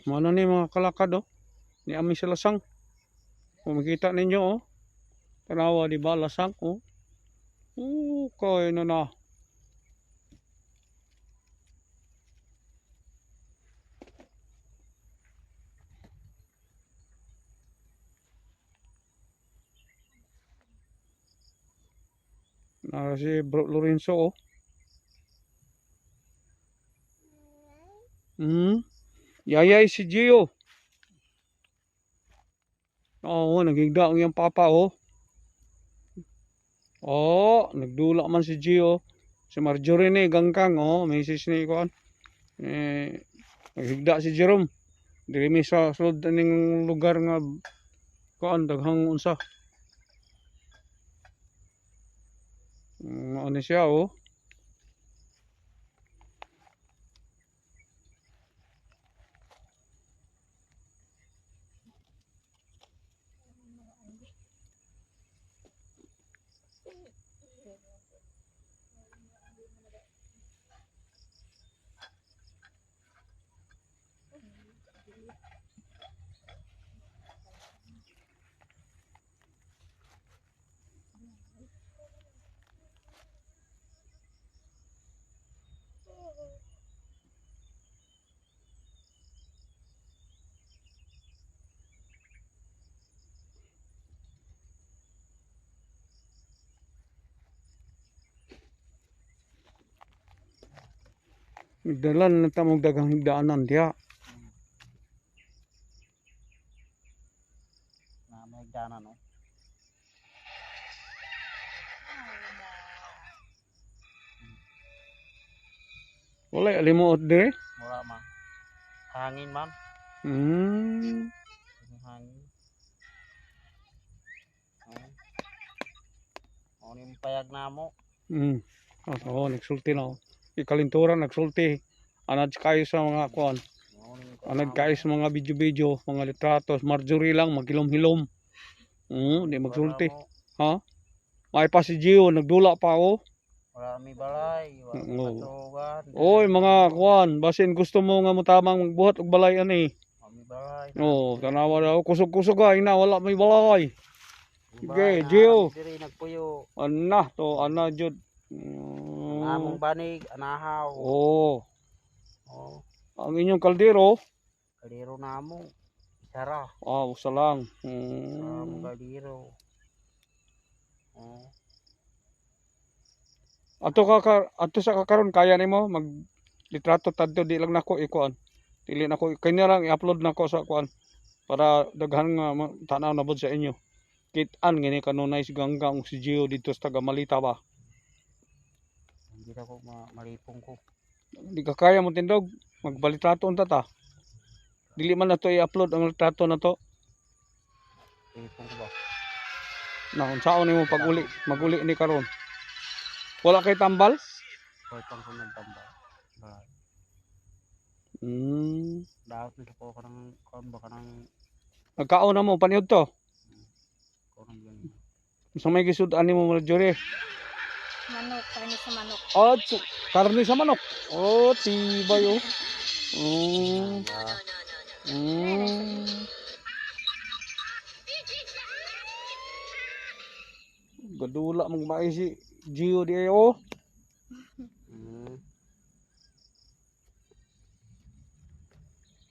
Mana ni mga kalakad oh. Ni ami sa lasang. Kung makita ninyo oh. Tanawa di ba lasang oh. Okay na na. Na si Bro Lorenzo oh. Yayay si Gio. Oo, nagigda ang iyang papa oh. Oh, nagdula man si Gio. Si Marjorie ni gangkang oh, misis ni kuan. Nagigda si Jerome. Diri mi sa sulod ning lugar nga kuan daghang unsa. Ano siya oh. Dalan na tamong daghang higdaanan diha. Na may higdaanan no. Wala alimuot dire. Wala ma. Hangin man. Hangin. Oh, ni payag namo. Oo, nagsulti na. Ikalinturan, nagsulti. Anad kayo sa mga kuan. Anad kayo sa mga video-video, mga litratos. Marjorie lang, magilom-hilom. Di magsulti. Ha? May pa si Gio, nagdula pa ako. Wala mi balay. Wala matugan. Oy, mga kuan. Basin gusto mo nga mutamang magbuhat og balay ani. Wala mi balay. Oo, tanawa daw. Kusog-kusog ay na, wala may balay. Okay, Gio. Diri nagpuyo. Ana, to, ana, jud. Among banig, anahaw. Oo. Oh. Ang inyong kaldero. Kaldero namo. Sara. Usa lang. Kaldero. Oh. Ato sa kakaron kaya nimo mag litrato tadto di lang nako ikuan. Dili nako kanya lang i-upload nako sa kuan para daghan nga tanaw na bud sa inyo. Kit-an gini kanunay si Ganggang si Gio dito sa Taga-Malita ba. Hindi ako malipong ko. Di ka kaya mo tindog magbalitrato unta ta. Dili man na to i-upload ang litrato na to. Malipong ko ba? Na unsaon nimo pag-uli maguli ni karon? Wala kay tambal? Hoy pang ko nagtambal. Dapat na ko kanang kon ba kanang Nagkaon na mo paniud to. kanang ganun. Sa may gisud-an nimo Marjorie. Manok, karne sa manok. Karne sa manok. Tibay oh. Gadula mong mai si Gio di oh.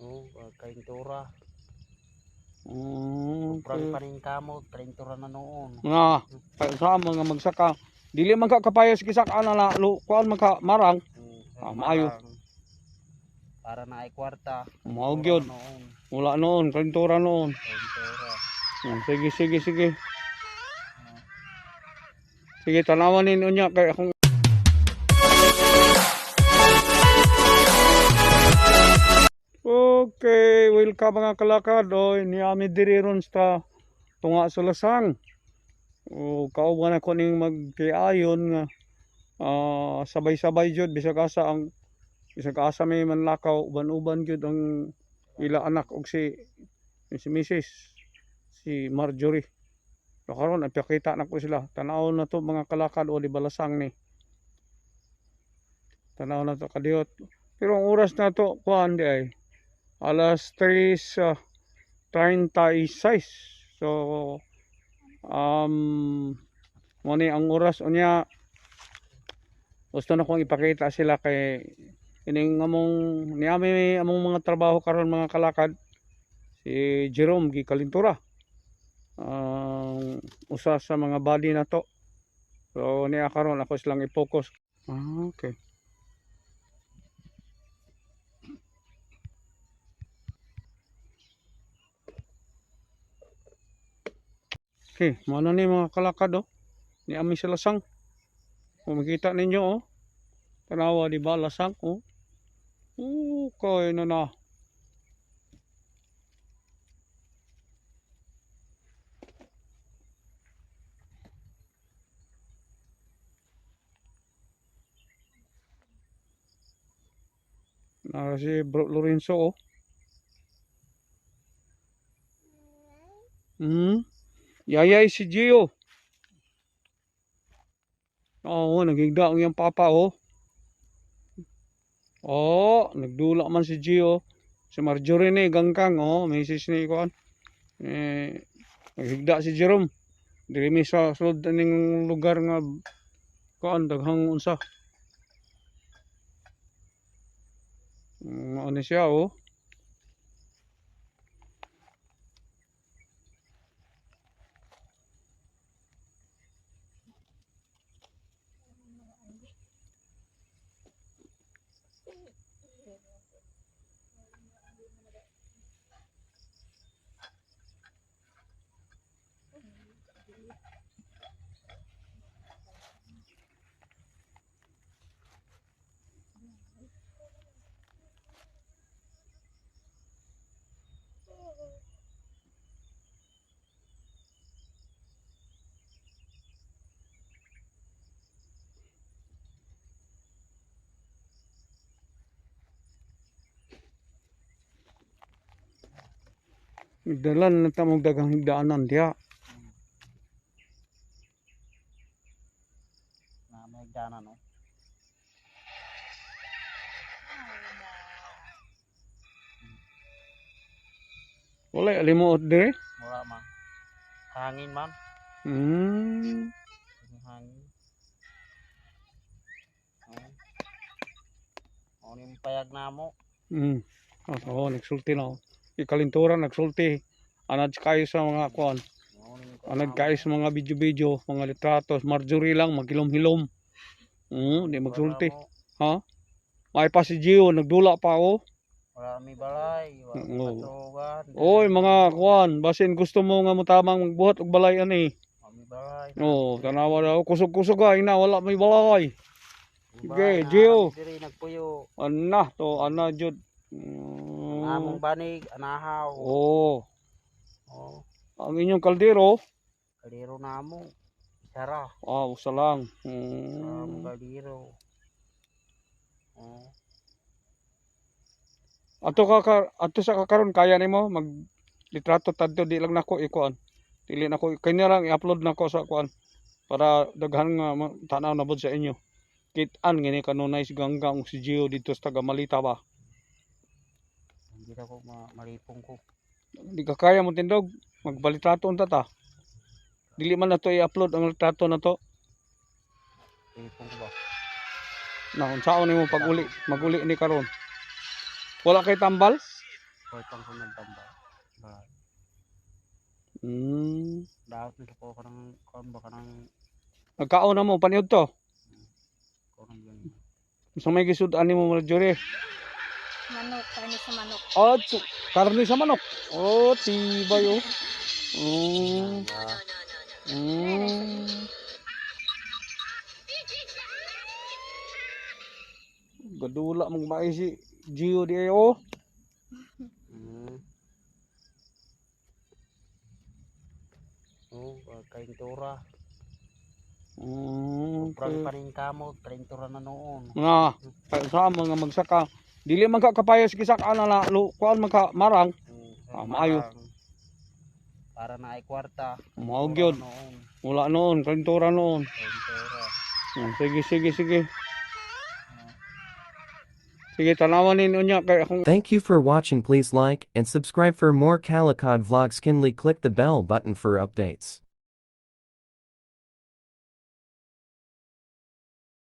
Oh, kaintura. Okay. Paning kamo, kaintura na noon. Sa mga magsaka. Dili man ka kapayas gisak ana la kuan magka marang. Maayo. Para na ay kwarta. Mao gyud. Wala noon, kaintura noon. Kaintura. Sige. Sige, tanawan ninyo niya kay akong Okay, welcome mga kalakad. Ni ami diri ron sa tunga sa lasang. Kauban ako ning magtiayon nga sabay-sabay jud bisag asa may manlakaw uban-uban jud ang ila anak og si Mrs. si Marjorie. Karon napakita na ko sila. Tanaw na to mga kalakad o di balasang ni. Tanaw na to kadiyot. Pero ang oras na to kuan di ay Alas 3:36. So muni ang oras unya. Gusto na kong ipakita sila kay ining niami among mga trabaho karon mga kalakad. Si Jerome gi Kalintura. Usa sa mga body na to. So niya karon ako silang i-focus. Okay. Okay, mana ni mga kalakad oh. Ni ami sila sang. Kung makita ninyo oh. Tanawa di ba lasang oh. Okay na. Na si Bro Lorenzo oh. Yayay si Gio. Oo, nagigda ang iyang papa oh. Oh, nagdula man si Gio. Si Marjorie ni gangkang oh, misis ni kuan. Nagigda si Jerome. Diri mi sa sulod ning lugar nga kuan daghang unsa. Ano siya oh. Dalan na tamong daghang higdaanan diha. Na may dana no. Wala alimuot dire. Wala man. Hangin man. Hangin. Yung payag na mo. Oo, nagsulti na. Ikalintura nagsulti. Anad kayo sa mga kuan. Anad kayo sa mga video-video, mga litratos. Marjorie lang, magilom-hilom. Di magsulti. Ha? May pa si Gio, nagdula pa oh. Wala may balay. Wala patugan. Oy, mga kuan. Basin gusto mo nga mo tamang magbuhat og balay ani. Wala may balay. Tanawa daw. Kusog-kusog ay na. Wala may balay. Sige, Gio. Diri nagpuyo. Ana to, ana jud. Among banig, anahaw. Oh. Oh, Ang inyong kaldero. kaliro na mo. Sara. Usa lang. Among kaliro. Oh. Ato sa kakaron kaya nimo mag litrato tadto di lang nako ikuan. Dili nako kanya lang i-upload nako sa kuan para daghan nga tanaw na bud sa inyo. Kit-an gini kanunay si Ganggang si Gio dito sa taga Malita ba. Hindi ako malipong ko. Di ka kaya mo tindog magbalitrato unta ta. Dili man na to i-upload ang litrato na to. Malipong ko ba? Na unsaon nimo pag-uli, mag-uli ni karon. Wala kay tambal? Hoy pang ko nagtambal. Ba. Daot na ko kanang kon ba kanang Nagkaon na mo paniud to. kanang ganyan. Sa may gisud-an nimo Marjorie. Manok, karne sa manok. Karne sa manok. Tibay oh. Gadula mong mai si Gio di oh. Kaintura. Okay. Paring kamot, kaintura na noon. Sa mga magsaka. Dili man ka kapayas kisak ana na kuan magka marang. Maayo. Para na ay kwarta. Mao gyud. Wala noon, kaintura noon. Kaintura. Sige. Sige, tanawan ninyo niya kay akong Thank you for watching. Please like and subscribe for more Calicod vlogs. Kindly click the bell button for updates.